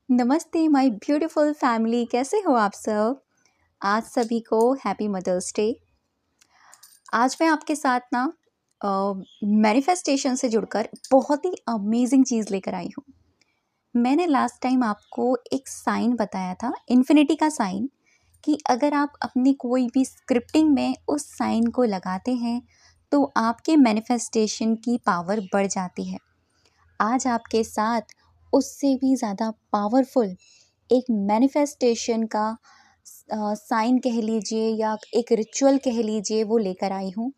नमस्ते my beautiful family, कैसे हो आप सब। आज सभी को हैप्पी मदर्स डे। आज मैं आपके साथ ना मैनिफेस्टेशन से जुड़कर बहुत ही अमेजिंग चीज़ लेकर आई हूँ। मैंने लास्ट टाइम आपको एक साइन बताया था, इन्फिनिटी का साइन, कि अगर आप अपनी कोई भी स्क्रिप्टिंग में उस साइन को लगाते हैं तो आपके मैनिफेस्टेशन की पावर बढ़ जाती है। आज आपके साथ उससे भी ज़्यादा पावरफुल एक मैनिफेस्टेशन का साइन कह लीजिए या एक रिचुअल कह लीजिए, वो लेकर आई हूँ।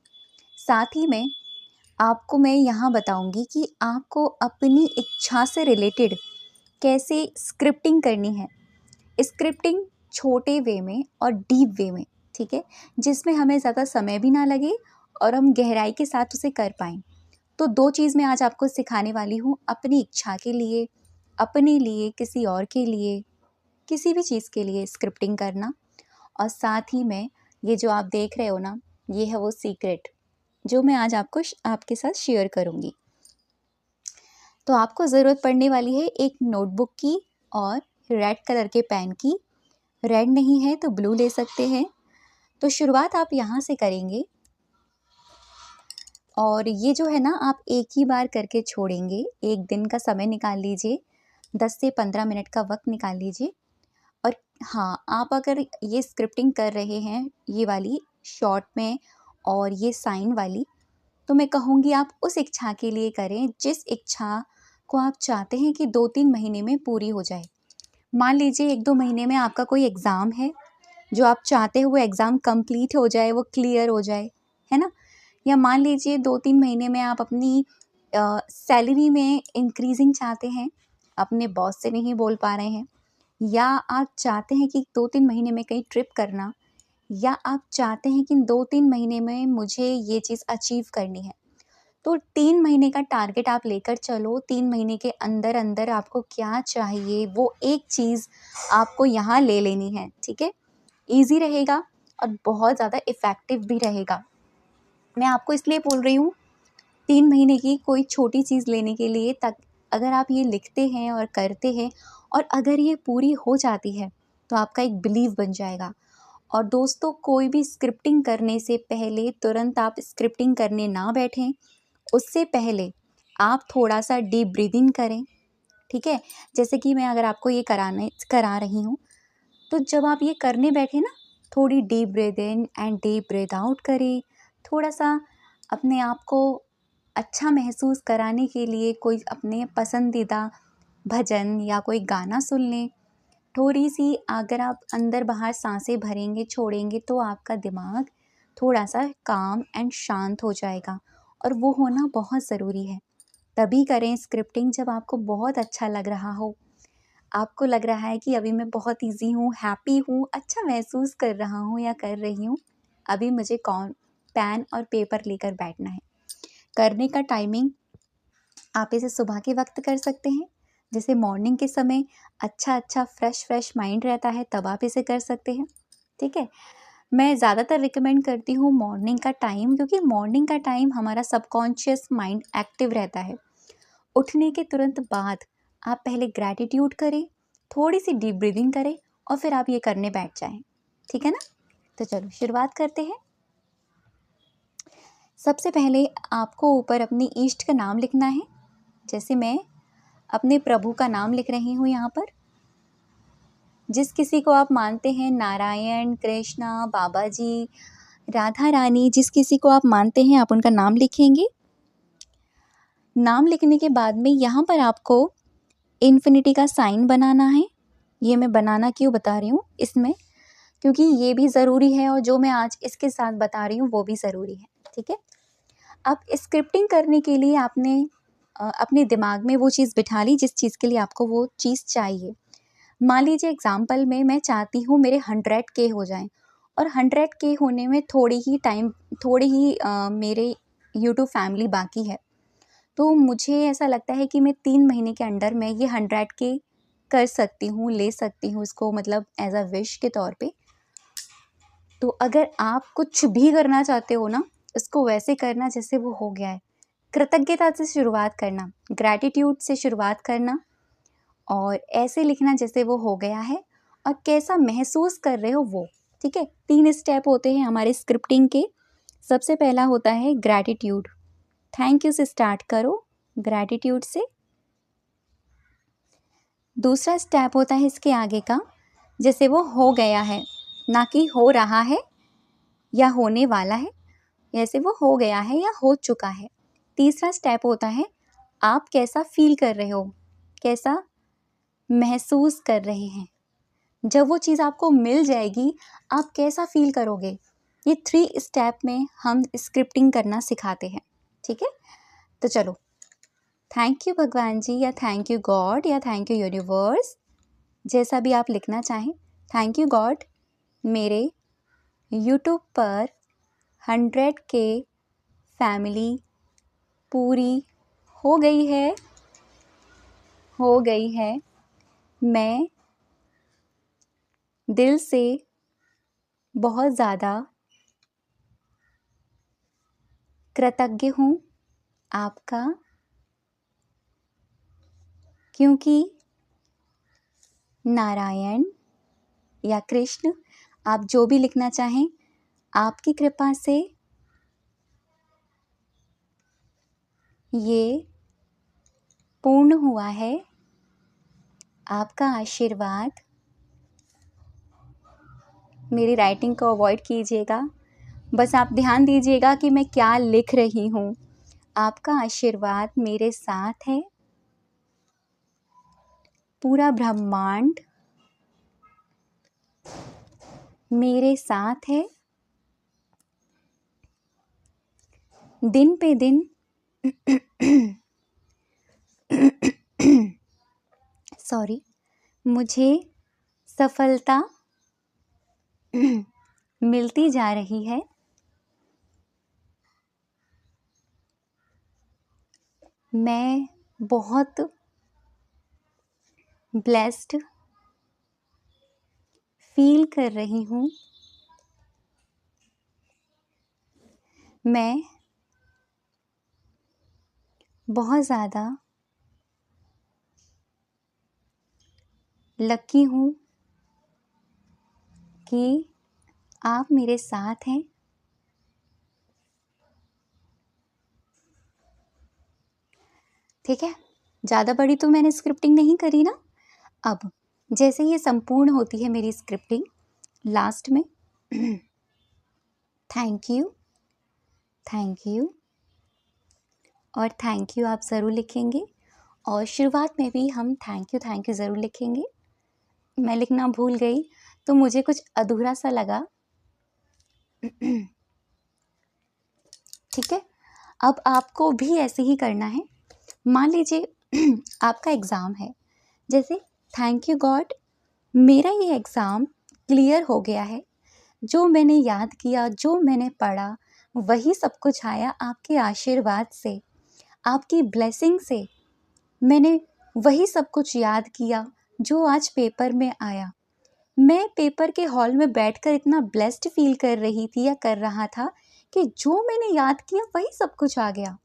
साथ ही में आपको मैं यहाँ बताऊँगी कि आपको अपनी इच्छा से रिलेटेड कैसे स्क्रिप्टिंग करनी है। स्क्रिप्टिंग छोटे वे में और डीप वे में, ठीक है, जिसमें हमें ज़्यादा समय भी ना लगे और हम गहराई के साथ उसे कर पाएँ। तो 2 चीज़ मैं आज आपको सिखाने वाली हूँ, अपनी इच्छा के लिए, अपने लिए, किसी और के लिए, किसी भी चीज़ के लिए स्क्रिप्टिंग करना। और साथ ही में ये जो आप देख रहे हो ना, ये है वो सीक्रेट जो मैं आज आपके साथ शेयर करूँगी। तो आपको ज़रूरत पड़ने वाली है एक नोटबुक की और रेड कलर के पेन की। रेड नहीं है तो ब्लू ले सकते हैं। तो शुरुआत आप यहाँ से करेंगे और ये जो है ना, आप एक ही बार करके छोड़ेंगे। एक दिन का समय निकाल लीजिए, 10 से 15 मिनट का वक्त निकाल लीजिए। और हाँ, आप अगर ये स्क्रिप्टिंग कर रहे हैं ये वाली शॉर्ट में और ये साइन वाली, तो मैं कहूँगी आप उस इच्छा के लिए करें जिस इच्छा को आप चाहते हैं कि 2-3 महीने में पूरी हो जाए। मान लीजिए 1-2 महीने में आपका कोई एग्ज़ाम है, जो आप चाहते हो वो एग्ज़ाम कंप्लीट हो जाए, वो क्लियर हो जाए, है ना? या मान लीजिए 2-3 महीने में आप अपनी सैलरी में इंक्रीज़िंग चाहते हैं, अपने बॉस से नहीं बोल पा रहे हैं, या आप चाहते हैं कि 2-3 महीने में कहीं ट्रिप करना, या आप चाहते हैं कि 2-3 महीने में मुझे ये चीज़ अचीव करनी है। तो 3 महीने का टारगेट आप लेकर चलो। 3 महीने के अंदर-अंदर आपको क्या चाहिए वो एक चीज़ आपको यहाँ ले लेनी है, ठीक है? ईज़ी रहेगा और बहुत ज़्यादा इफ़ेक्टिव भी रहेगा। मैं आपको इसलिए बोल रही हूँ 3 महीने की कोई छोटी चीज़ लेने के लिए, तक अगर आप ये लिखते हैं और करते हैं और अगर ये पूरी हो जाती है तो आपका एक बिलीव बन जाएगा। और दोस्तों, कोई भी स्क्रिप्टिंग करने से पहले तुरंत आप स्क्रिप्टिंग करने ना बैठें। उससे पहले आप थोड़ा-सा डीप ब्रीदिंग करें, ठीक है? जैसे कि मैं अगर आपको ये करा रही हूँ, तो जब आप ये करने बैठे ना, थोड़ी deep breath in and deep breath out करें। थोड़ा-सा अपने आप को अच्छा महसूस कराने के लिए कोई अपने पसंदीदा भजन या कोई गाना सुन लें। थोड़ी-सी अगर आप अंदर-बाहर साँसें भरेंगे, छोड़ेंगे, तो आपका दिमाग थोड़ा-सा काम एंड शांत हो जाएगा और वो होना बहुत ज़रूरी है। तभी करें स्क्रिप्टिंग जब आपको बहुत अच्छा लग रहा हो। आपको लग रहा है कि अभी मैं बहुत ईज़ी हूँ, हैप्पी हूँ, अच्छा महसूस कर रहा हूँ या कर रही हूँ। अभी मुझे पेन और पेपर लेकर बैठना है। करने का टाइमिंग आप इसे सुबह के वक्त कर सकते हैं, जैसे मॉर्निंग के समय अच्छा फ्रेश माइंड रहता है, तब आप इसे कर सकते हैं, ठीक है। मैं ज़्यादातर रिकमेंड करती हूँ मॉर्निंग का टाइम, क्योंकि मॉर्निंग का टाइम हमारा सबकॉन्शियस माइंड एक्टिव रहता है। उठने के तुरंत बाद आप पहले ग्रैटिट्यूड करें, थोड़ी सी डीप ब्रीदिंग करें और फिर आप ये करने बैठ जाएं, ठीक है ना। तो चलो शुरुआत करते हैं। सबसे पहले आपको ऊपर अपनी ईष्ट का नाम लिखना है। जैसे मैं अपने प्रभु का नाम लिख रही हूँ यहाँ पर। जिस किसी को आप मानते हैं, नारायण, कृष्णा, बाबा जी, राधा रानी, जिस किसी को आप मानते हैं आप उनका नाम लिखेंगे। नाम लिखने के बाद में यहाँ पर आपको इन्फिनिटी का साइन बनाना है। ये मैं बनाना क्यों बता रही हूँ इसमें, क्योंकि ये भी ज़रूरी है और जो मैं आज इसके साथ बता रही हूँ वो भी ज़रूरी है, ठीक है। अब स्क्रिप्टिंग करने के लिए आपने अपने दिमाग में वो चीज़ बिठा ली जिस चीज़ के लिए आपको वो चीज़ चाहिए। मान लीजिए एग्जाम्पल में मैं चाहती हूँ मेरे 100K हो जाएं और 100K होने में थोड़ी ही मेरे यूट्यूब फैमिली बाकी है। तो मुझे ऐसा लगता है कि मैं 3 महीने के अंडर में ये 100K कर सकती हूँ, ले सकती हूँ इसको, मतलब एज अ विश के तौर पे। तो अगर आप कुछ भी करना चाहते हो ना, इसको वैसे करना जैसे वो हो गया है। कृतज्ञता से शुरुआत करना, ग्रैटिट्यूड से शुरुआत करना और ऐसे लिखना जैसे वो हो गया है और कैसा महसूस कर रहे हो वो। ठीक है, 3 स्टेप होते हैं हमारे स्क्रिप्टिंग के। सबसे पहला होता है ग्रैटिट्यूड। थैंक यू से स्टार्ट करो, ग्रैटिट्यूड से। दूसरा स्टेप होता है इसके आगे का, जैसे वो हो गया है, ना कि हो रहा है या होने वाला है, जैसे वो हो गया है या हो चुका है। तीसरा स्टेप होता है आप कैसा फील कर रहे हो, कैसा महसूस कर रहे हैं। जब वो चीज़ आपको मिल जाएगी आप कैसा फील करोगे। ये 3 स्टेप में हम स्क्रिप्टिंग करना सिखाते हैं। ठीक है, तो चलो, थैंक यू भगवान जी या थैंक यू गॉड या थैंक यू यूनिवर्स, जैसा भी आप लिखना चाहें। थैंक यू गॉड, मेरे यूट्यूब पर 100K फैमिली पूरी हो गई है। मैं दिल से बहुत ज़्यादा कृतज्ञ हूँ आपका, क्योंकि नारायण या कृष्ण, आप जो भी लिखना चाहें, आपकी कृपा से ये पूर्ण हुआ है। आपका आशीर्वाद, मेरी राइटिंग को अवॉइड कीजिएगा, बस आप ध्यान दीजिएगा कि मैं क्या लिख रही हूँ। आपका आशीर्वाद मेरे साथ है, पूरा ब्रह्मांड मेरे साथ है। दिन पे दिन सॉरी, मुझे सफलता मिलती जा रही है। मैं बहुत ब्लेस्ड फील कर रही हूँ। मैं बहुत ज़्यादा लकी हूँ कि आप मेरे साथ हैं। ठीक है, ज़्यादा बड़ी तो मैंने स्क्रिप्टिंग नहीं करी ना। अब जैसे ये संपूर्ण होती है मेरी स्क्रिप्टिंग, लास्ट में थैंक यू और थैंक यू आप ज़रूर लिखेंगे। और शुरुआत में भी हम थैंक यू ज़रूर लिखेंगे। मैं लिखना भूल गई तो मुझे कुछ अधूरा सा लगा। ठीक है, अब आपको भी ऐसे ही करना है। मान लीजिए आपका एग्ज़ाम है, जैसे थैंक यू गॉड, मेरा ये एग्ज़ाम क्लियर हो गया है। जो मैंने याद किया, जो मैंने पढ़ा, वही सब कुछ आया आपके आशीर्वाद से, आपकी ब्लेसिंग से। मैंने वही सब कुछ याद किया जो आज पेपर में आया। मैं पेपर के हॉल में बैठकर इतना ब्लेस्ड फील कर रही थी या कर रहा था कि जो मैंने याद किया वही सब कुछ आ गया।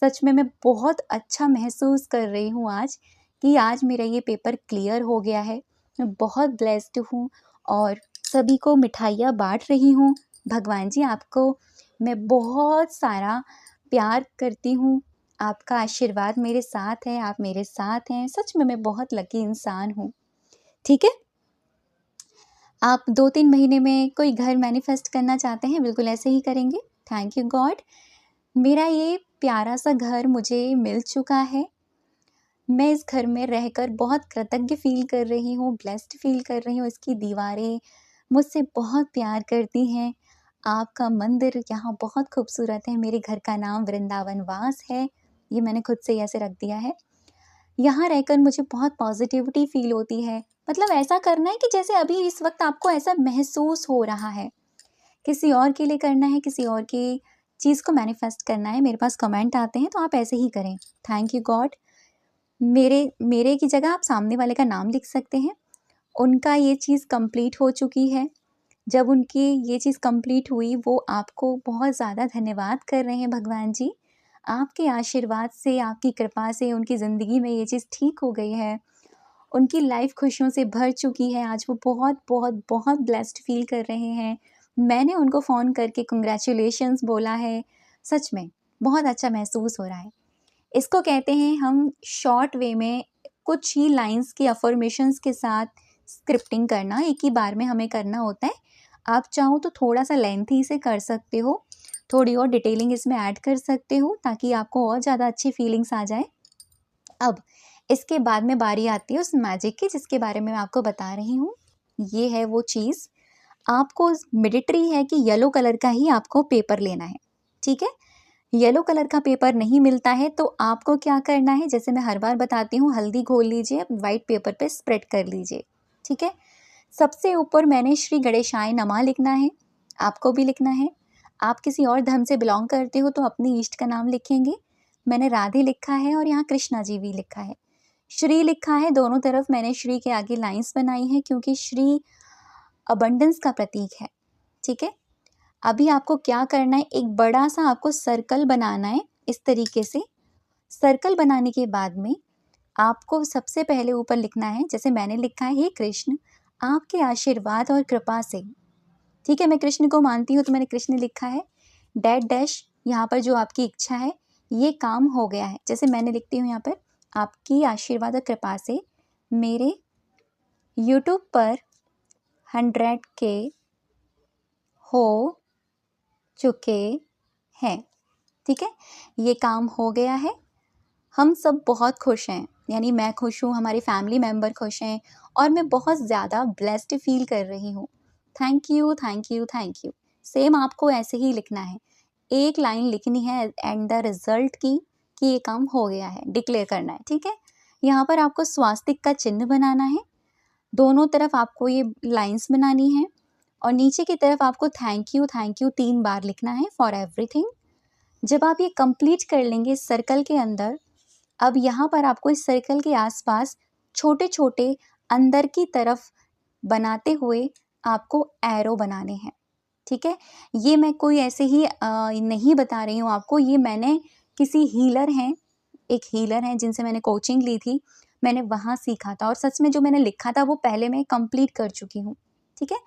सच में मैं बहुत अच्छा महसूस कर रही हूँ आज कि आज मेरा ये पेपर क्लियर हो गया है। मैं बहुत ब्लेस्ड हूँ और सभी को मिठाइयाँ बांट रही हूँ। भगवान जी, आपको मैं बहुत सारा प्यार करती हूँ। आपका आशीर्वाद मेरे साथ है, आप मेरे साथ हैं। सच में मैं बहुत लकी इंसान हूँ। ठीक है, आप 2-3 महीने में कोई घर मैनिफेस्ट करना चाहते हैं, बिल्कुल ऐसे ही करेंगे। थैंक यू गॉड, मेरा ये प्यारा सा घर मुझे मिल चुका है। मैं इस घर में रहकर बहुत कृतज्ञ फ़ील कर रही हूँ, ब्लेस्ड फ़ील कर रही हूँ। इसकी दीवारें मुझसे बहुत प्यार करती हैं। आपका मंदिर यहाँ बहुत खूबसूरत है। मेरे घर का नाम वृंदावन वास है। ये मैंने खुद से ही ऐसे रख दिया है। यहाँ रहकर मुझे बहुत पॉज़िटिविटी फ़ील होती है। मतलब ऐसा करना है कि जैसे अभी इस वक़्त आपको ऐसा महसूस हो रहा है। किसी और के लिए करना है, किसी और की चीज़ को मैनिफेस्ट करना है। मेरे पास कमेंट आते हैं तो आप ऐसे ही करें। थैंक यू गॉड, मेरे की जगह आप सामने वाले का नाम लिख सकते हैं। उनका ये चीज़ कंप्लीट हो चुकी है। जब उनकी ये चीज़ कंप्लीट हुई, वो आपको बहुत ज़्यादा धन्यवाद कर रहे हैं भगवान जी। आपके आशीर्वाद से, आपकी कृपा से उनकी ज़िंदगी में ये चीज़ ठीक हो गई है उनकी लाइफ खुशियों से भर चुकी है। आज वो बहुत बहुत बहुत ब्लेस्ड फील कर रहे हैं। मैंने उनको फ़ोन करके कांग्रेचुलेशंस बोला है। सच में बहुत अच्छा महसूस हो रहा है। इसको कहते हैं हम शॉर्ट वे में कुछ ही लाइंस की अफर्मेशंस के साथ स्क्रिप्टिंग करना, एक ही बार में हमें करना होता है। आप चाहो तो थोड़ा सा लेंथी से कर सकते हो, थोड़ी और डिटेलिंग इसमें ऐड कर सकते हो ताकि आपको और ज़्यादा अच्छी फीलिंग्स आ जाए। अब इसके बाद में बारी आती है उस मैजिक की जिसके बारे में मैं आपको बता रही हूँ। ये है वो चीज़। आपको मैंडेटरी है कि येलो कलर का ही आपको पेपर लेना है, ठीक है? येलो कलर का पेपर नहीं मिलता है तो आपको क्या करना है, जैसे मैं हर बार बताती हूँ, हल्दी घोल लीजिए, वाइट पेपर पे स्प्रेड कर लीजिए, ठीक है? सबसे ऊपर मैंने श्री गणेशाय नमः लिखना है, आपको भी लिखना है। आप किसी और धर्म से बिलोंग करते हो तो अपनी ईष्ट का नाम लिखेंगे। मैंने राधे लिखा है और यहाँ कृष्णा जी भी लिखा है। श्री लिखा है, दोनों तरफ मैंने श्री के आगे लाइंस बनाई हैं क्योंकि श्री अबंडेंस का प्रतीक है, ठीक है? अभी आपको क्या करना है, एक बड़ा सा आपको सर्कल बनाना है इस तरीके से। सर्कल बनाने के बाद में आपको सबसे पहले ऊपर लिखना है, जैसे मैंने लिखा है, हे कृष्ण आपके आशीर्वाद और कृपा से, ठीक है? मैं कृष्ण को मानती हूँ तो मैंने कृष्ण लिखा है। डैश डैश यहाँ पर जो आपकी इच्छा है ये काम हो गया है। जैसे मैंने लिखती हूँ यहाँ पर, आपकी आशीर्वाद और कृपा से मेरे यूट्यूब पर 100K हो चुके हैं, ठीक है? ये काम हो गया है। हम सब बहुत खुश हैं, यानी मैं खुश हूँ, हमारी फैमिली मेम्बर खुश हैं और मैं बहुत ज़्यादा ब्लेस्ड फील कर रही हूँ। Thank you thank you thank you. Same आपको ऐसे ही लिखना है, एक लाइन लिखनी है एंड द रिजल्ट की कि ये काम हो गया है, डिक्लेयर करना है, ठीक है? यहाँ पर आपको स्वास्तिक का चिन्ह बनाना है, दोनों तरफ आपको ये लाइंस बनानी है और नीचे की तरफ आपको थैंक यू 3 बार लिखना है फॉर एवरीथिंग। जब आप ये कंप्लीट कर लेंगे सर्कल के अंदर, अब यहाँ पर आपको इस सर्कल के आसपास छोटे छोटे अंदर की तरफ बनाते हुए आपको एरो बनाने हैं, ठीक है? ये मैं कोई ऐसे ही नहीं बता रही हूँ आपको, ये मैंने किसी हीलर हैं, एक हीलर हैं जिनसे मैंने कोचिंग ली थी, मैंने वहाँ सीखा था और सच में जो मैंने लिखा था वो पहले मैं कंप्लीट कर चुकी हूँ, ठीक है?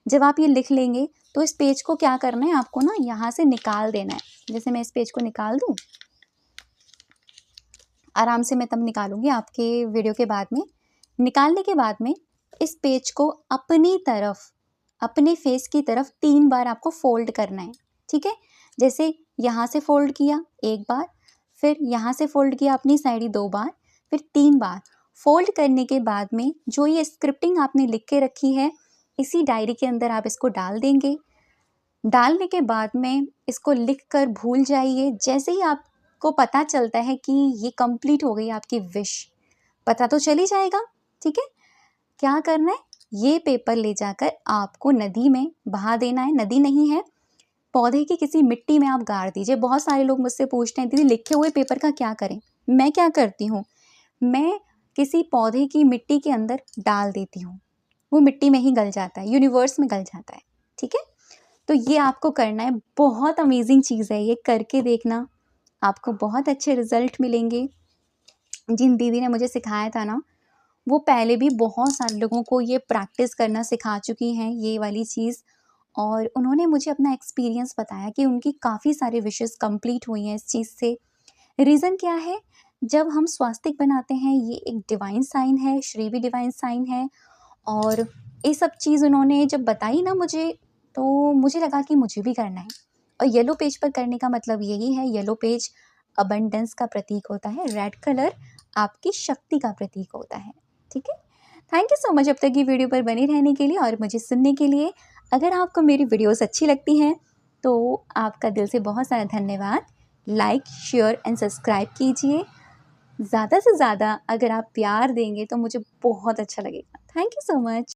जब आप ये लिख लेंगे तो इस पेज को क्या करना है, आपको ना यहाँ से निकाल देना है। जैसे मैं इस पेज को निकाल दूँ, आराम से मैं तब निकालूंगी आपके वीडियो के बाद में। निकालने के बाद में इस पेज को अपनी तरफ, अपने फेस की तरफ 3 बार आपको फोल्ड करना है, ठीक है? जैसे यहाँ से फोल्ड किया 1 बार, फिर यहाँ से फोल्ड किया अपनी साइड ही 2 बार, फिर 3 बार। फोल्ड करने के बाद में जो ये स्क्रिप्टिंग आपने लिख के रखी है इसी डायरी के अंदर आप इसको डाल देंगे। डालने के बाद में इसको लिख कर भूल जाइए। जैसे ही आपको पता चलता है कि ये कंप्लीट हो गई आपकी विश, पता तो चल ही जाएगा, ठीक है? क्या करना है, ये पेपर ले जाकर आपको नदी में बहा देना है। नदी नहीं है, पौधे की किसी मिट्टी में आप गाड़ दीजिए। बहुत सारे लोग मुझसे पूछते हैं, दीदी लिखे हुए पेपर का क्या करें? मैं क्या करती हूँ, मैं किसी पौधे की मिट्टी के अंदर डाल देती हूँ, वो मिट्टी में ही गल जाता है, यूनिवर्स में गल जाता है, ठीक है? तो ये आपको करना है, बहुत अमेजिंग चीज़ है, ये करके देखना, आपको बहुत अच्छे रिजल्ट मिलेंगे। जिन दीदी ने मुझे सिखाया था ना, वो पहले भी बहुत सारे लोगों को ये प्रैक्टिस करना सिखा चुकी हैं, ये वाली चीज़, और उन्होंने मुझे अपना एक्सपीरियंस बताया कि उनकी काफ़ी सारी विशेस कंप्लीट हुई हैं इस चीज़ से। रीज़न क्या है, जब हम स्वास्तिक बनाते हैं ये एक डिवाइन साइन है, श्री भी डिवाइन साइन है, और ये सब चीज़ उन्होंने जब बताई ना मुझे, तो मुझे लगा कि मुझे भी करना है। और येलो पेज पर करने का मतलब यही है, येलो पेज अबंडेंस का प्रतीक होता है, रेड कलर आपकी शक्ति का प्रतीक होता है, ठीक है? थैंक यू सो मच अब तक की वीडियो पर बने रहने के लिए और मुझे सुनने के लिए। अगर आपको मेरी वीडियोस अच्छी लगती हैं तो आपका दिल से बहुत सारा धन्यवाद। लाइक, शेयर एंड सब्सक्राइब कीजिए। ज़्यादा से ज़्यादा अगर आप प्यार देंगे तो मुझे बहुत अच्छा लगेगा। Thank you so much.